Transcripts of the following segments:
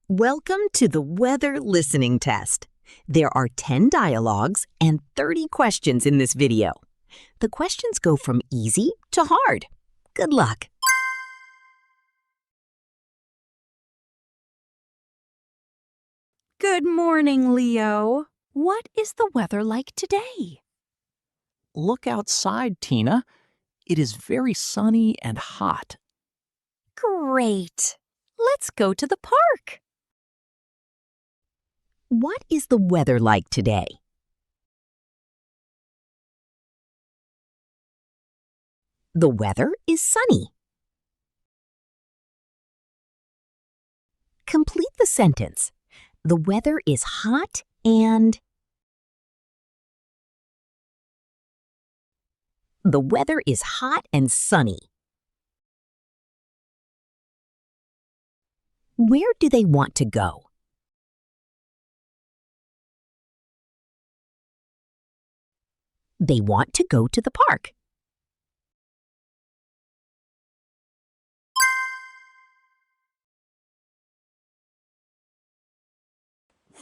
Welcome to the Weather Listening Test. There are 10 dialogues and 30 questions in this video. The questions go from easy to hard. Good luck. Good morning, Leo. What is the weather like today? Look outside, Tina. It is very sunny and hot. Great. Let's go to the park. What is the weather like today? The weather is sunny. Complete the sentence. The weather is hot and... The weather is hot and sunny. Where do they want to go? They want to go to the park.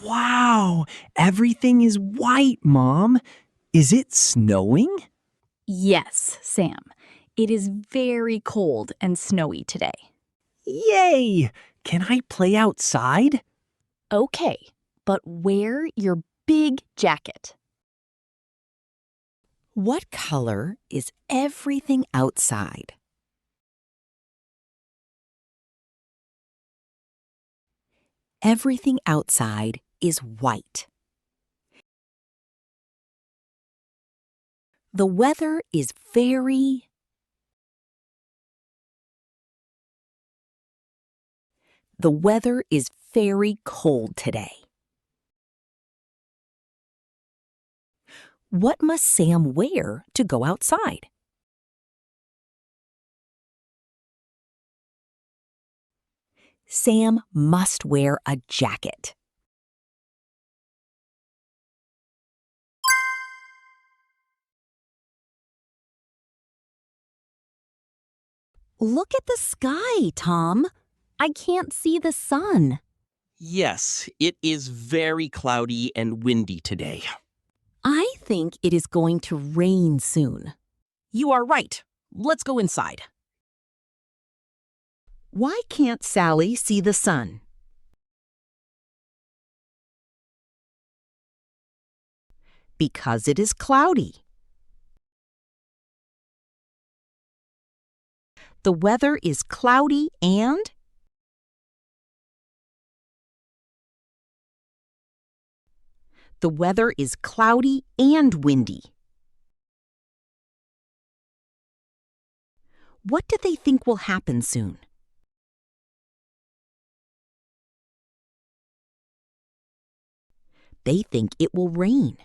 Wow, everything is white, Mom. Is it snowing? Yes, Sam. It is very cold and snowy today. Yay! Can I play outside? Okay, but wear your big jacket. What color is everything outside? Everything outside is white. The weather is very... The weather is very cold today. What must Sam wear to go outside? Sam must wear a jacket. Look at the sky, Tom. I can't see the sun. Yes, it is very cloudy and windy today. I think it is going to rain soon. You are right. Let's go inside. Why can't Sally see the sun? Because it is cloudy. The weather is cloudy and... The weather is cloudy and windy. What do they think will happen soon? They think it will rain.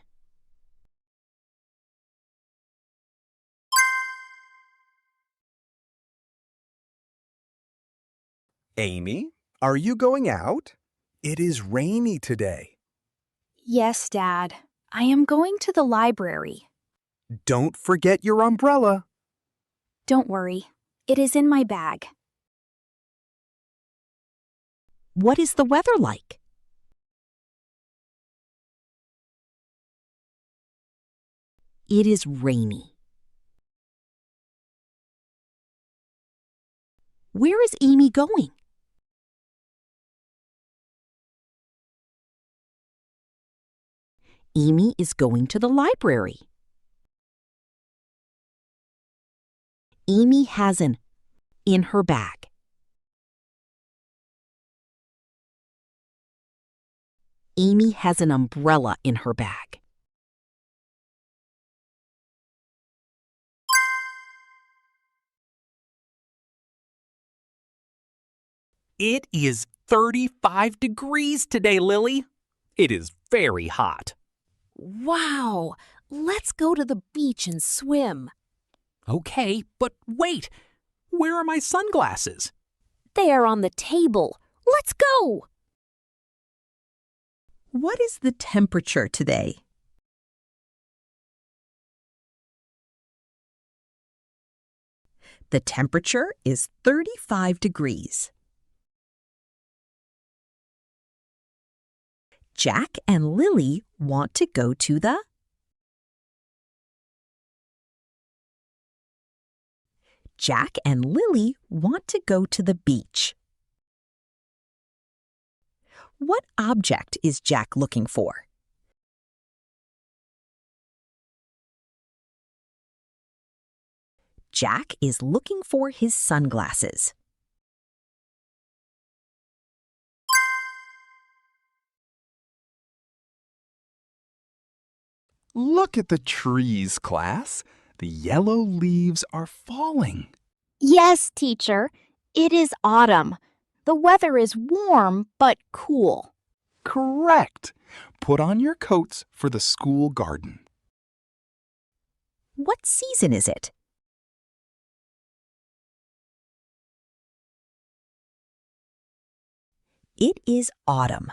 Amy, are you going out? It is rainy today. Yes, Dad. I am going to the library. Don't forget your umbrella. Don't worry. It is in my bag. What is the weather like? It is rainy. Where is Amy going? Amy is going to the library. Amy has an in her bag. Amy has an umbrella in her bag. It is 35 degrees today, Lily. It is very hot. Wow! Let's go to the beach and swim. Okay, but wait. Where are my sunglasses? They are on the table. Let's go! What is the temperature today? The temperature is 35 degrees. Jack and Lily want to go to the Jack and Lily want to go to the beach. What object is Jack looking for? Jack is looking for his sunglasses. Look at the trees, class. The yellow leaves are falling. Yes, teacher. It is autumn. The weather is warm but cool. Correct. Put on your coats for the school garden. What season is it? It is autumn.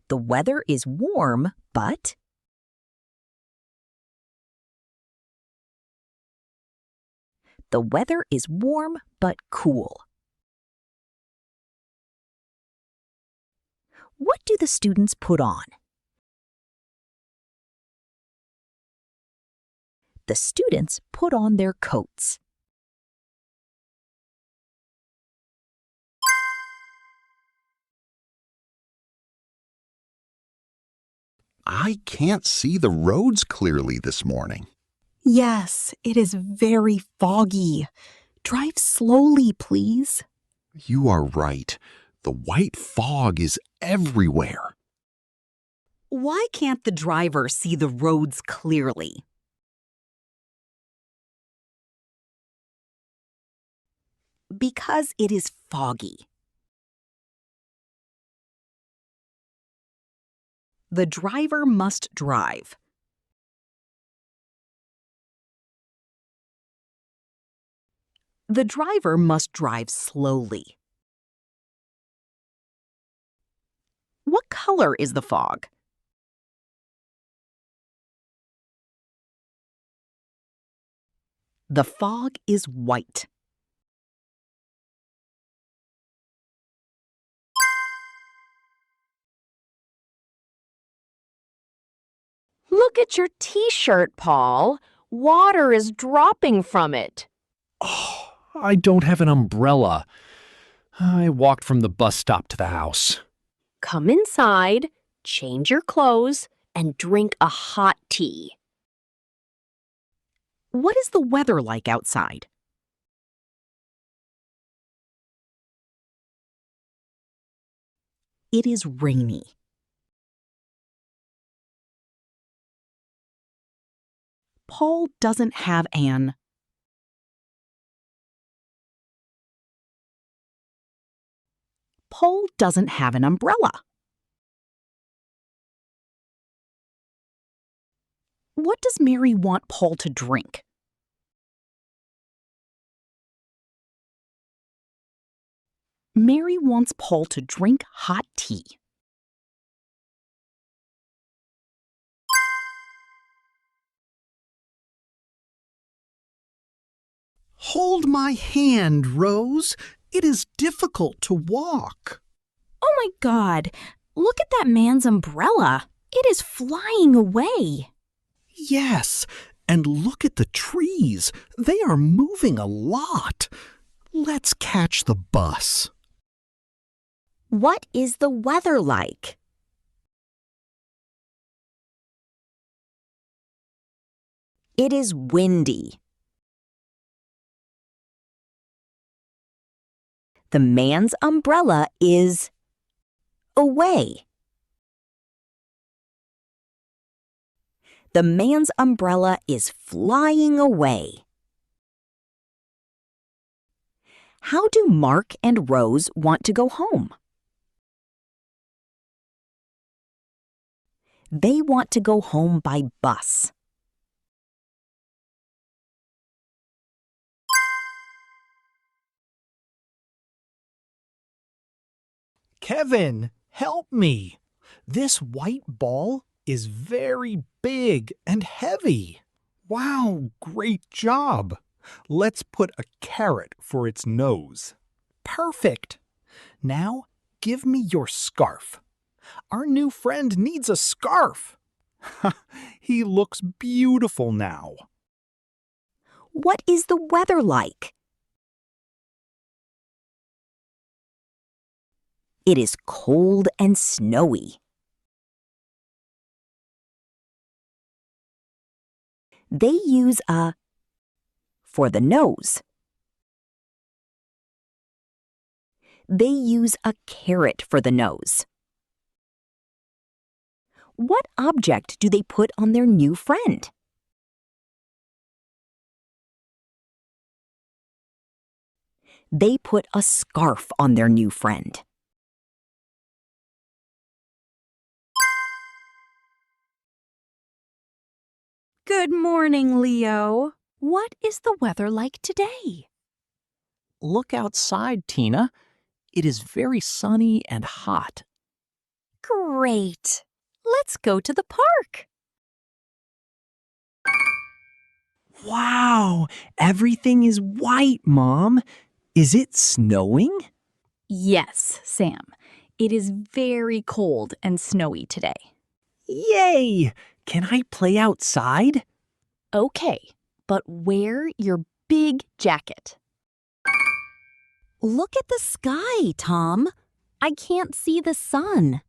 The weather is warm, but the weather is warm but cool. What do the students put on? The students put on their coats. I can't see the roads clearly this morning. Yes, it is very foggy. Drive slowly, please. You are right. The white fog is everywhere. Why can't the driver see the roads clearly? Because it is foggy. The driver must drive. The driver must drive slowly. What color is the fog? The fog is white. Look at your t-shirt, Paul. Water is dropping from it. Oh, I don't have an umbrella. I walked from the bus stop to the house. Come inside, change your clothes, and drink a hot tea. What is the weather like outside? It is rainy. Paul doesn't have an Paul doesn't have an umbrella. What does Mary want Paul to drink? Mary wants Paul to drink hot tea. Hold my hand, Rose. It is difficult to walk. Oh my God, look at that man's umbrella. It is flying away. Yes, and look at the trees. They are moving a lot. Let's catch the bus. What is the weather like? It is windy. The man's umbrella is away. The man's umbrella is flying away. How do Mark and Rose want to go home? They want to go home by bus. Kevin, help me. This white ball is very big and heavy. Wow, great job! Let's put a carrot for its nose. Perfect. Now, give me your scarf. Our new friend needs a scarf. He looks beautiful now. What is the weather like? It is cold and snowy. They use a for the nose. They use a carrot for the nose. What object do they put on their new friend? They put a scarf on their new friend. Good morning, Leo. What is the weather like today? Look outside, Tina. It is very sunny and hot. Great. Let's go to the park. Wow, everything is white, Mom. Is it snowing? Yes, Sam. It is very cold and snowy today. Yay! Can I play outside? Okay, but wear your big jacket. Look at the sky, Tom. I can't see the sun.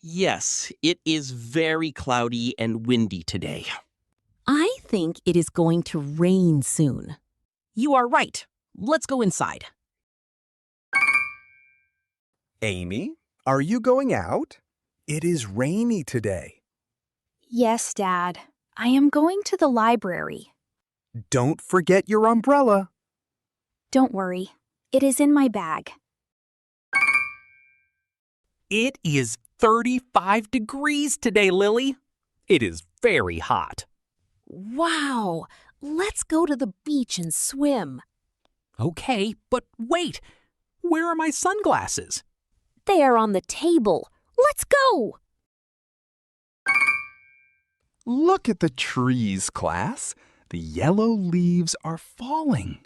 Yes, it is very cloudy and windy today. I think it is going to rain soon. You are right. Let's go inside. Amy, are you going out? It is rainy today. Yes, Dad. I am going to the library. Don't forget your umbrella. Don't worry. It is in my bag. It is 35 degrees today, Lily. It is very hot. Wow, let's go to the beach and swim. Okay, but wait. Where are my sunglasses? They are on the table. Let's go! Look at the trees, class. The yellow leaves are falling.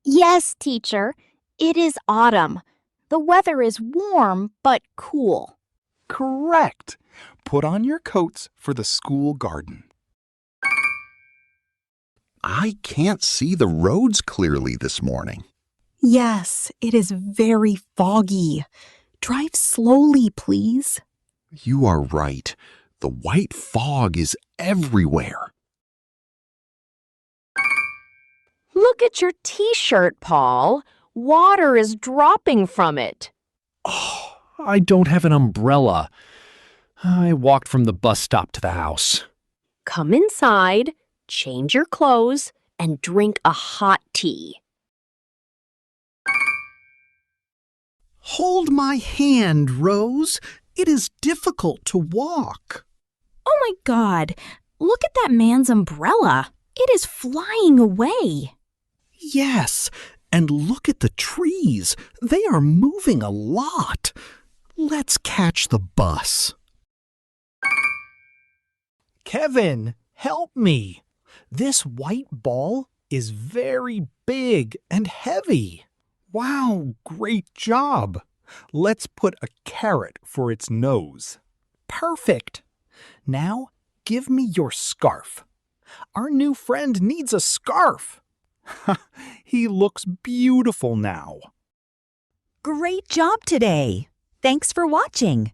Yes, teacher. It is autumn. The weather is warm but cool. Correct. Put on your coats for the school garden. I can't see the roads clearly this morning. Yes, it is very foggy. Drive slowly, please. You are right. The white fog is everywhere. Look at your t-shirt, Paul. Water is dropping from it. Oh, I don't have an umbrella. I walked from the bus stop to the house. Come inside, change your clothes, and drink a hot tea. Hold my hand, Rose. It is difficult to walk. Oh my God! Look at that man's umbrella. It is flying away. Yes, and look at the trees. They are moving a lot. Let's catch the bus. Kevin, help me. This white ball is very big and heavy. Wow, great job! Let's put a carrot for its nose. Perfect. Now, give me your scarf. Our new friend needs a scarf. He looks beautiful now. Great job today. Thanks for watching.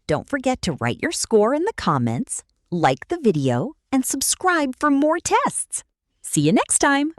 Don't forget to write your score in the comments, like the video, and subscribe for more tests. See you next time.